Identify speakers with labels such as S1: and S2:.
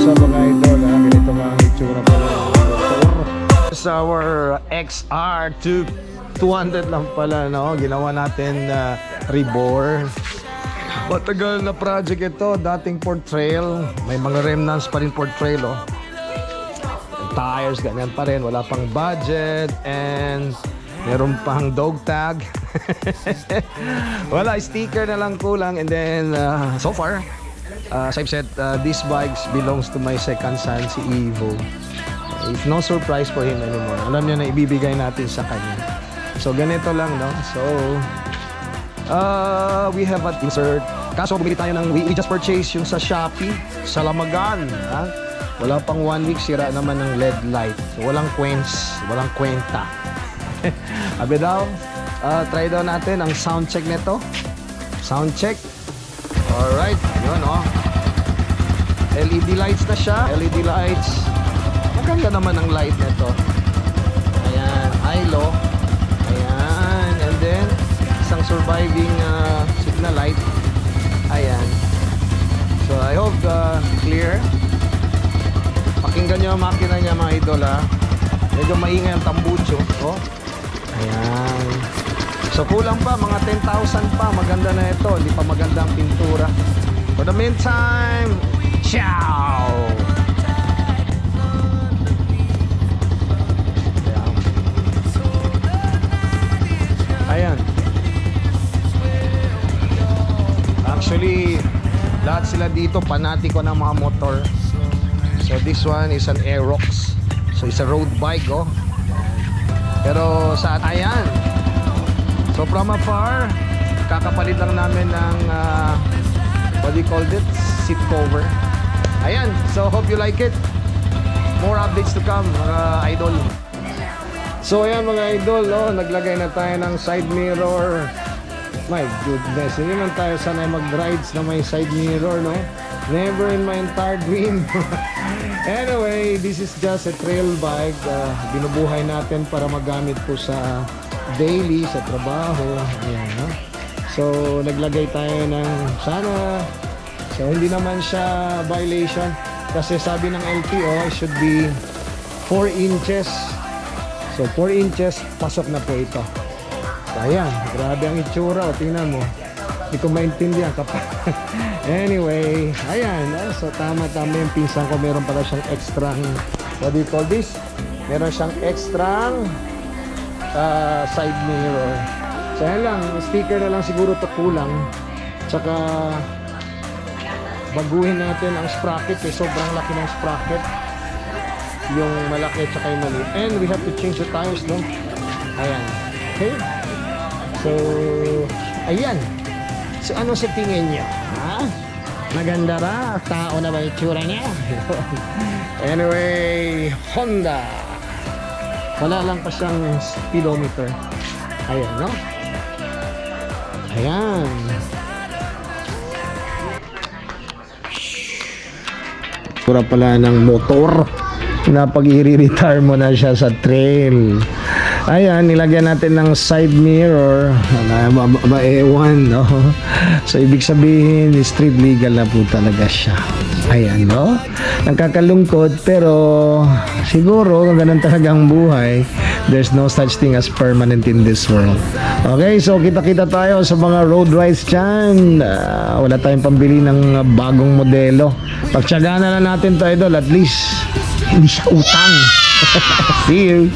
S1: What's up mga idol? Ganito nga ang itsura pala ng motor. It's our XR 200 lang pala, no? Ginawa natin rebore. Matagal na project ito. Dating Ford Trail. May mga remnants pa rin Ford Trail, oh. Tires, ganyan pa rin. Wala pang budget. And meron pang dog tag. Wala, sticker na lang kulang. And then, so far, as I've said, these bikes belongs to my second son, si Evo. It's no surprise for him anymore. Alam niya na ibibigay natin sa kanya. So, ganito lang, no? So, we have an insert. Kaso, bumili tayo ng, we just purchased yung sa Shopee, sa Lamagan. Ha? Wala pang 1 week, sira naman ng LED light. So, walang kwenta. Abi daw, try daw natin ang sound check nito. Sound check. Alright, yun, oh. LED lights na siya. LED lights. Maganda naman ang light nito. Ayan, high-low. Ayan, and then isang surviving signal light. Ayan. So I hope clear. Pakinggan nyo ang makina niya mga idol, ha. Medyo maingay ang tambucho, oh. Ayan. So kulang pa, mga 10,000 pa. Maganda na ito, hindi pa maganda ang pintura. For the meantime, ciao! Ayan. Actually, lahat sila dito panatiko ng mga motor. So this one is an Aerox. So it's a road bike, oh. Pero sa ayan. So from afar, kakapalit lang namin ng what do you call it? Seat cover. Ayan. So hope you like it. More updates to come, mga idol. So ayan mga idol, oh, naglagay na tayo ng side mirror. My goodness, hindi man tayo sanay mag-rides na may side mirror, no? Never in my entire dream. Anyway, this is just a trail bike. Binubuhay natin para magamit po sa daily, sa trabaho. Ayan, no? So naglagay tayo ng sana. So hindi naman siya violation. Kasi sabi ng LTO, it should be 4 inches. So 4 inches, pasok na po ito. So ayan, grabe ang itsura, o tingnan mo. Hindi ko maintindihan kapag anyway, ayan, so tama-tama yung pinsan ko. Meron pala siyang extra, what do you call this? Meron siyang extra side mirror. So ayan lang, sticker na lang siguro ito kulang. Tsaka baguhin natin ang sprocket, sobrang laki ng sprocket, yung malaki at saka yung maliit. And we have to change the tires, no? Ayan. Okay? So, ayan. So, ano sa tingin nyo? Ha? Maganda ba? Tao na ba yung tsura niya? Anyway, Honda. Wala lang pa siyang speedometer. Ayan, no? Ayan. Tsura pala ng motor na pag i-retire mo na siya sa trail. Ayan, nilagyan natin ng side mirror. Ewan, no? So ibig sabihin, street legal na po talaga siya. Ayan, no? Nagkakalungkot, pero siguro kung ganun talagang buhay, there's no such thing as permanent in this world. Okay, so kita-kita tayo sa mga road rides dyan. Wala tayong pambili ng bagong modelo. Pagtsagaan na lang natin to, idol. At least hindi siya utang. See you.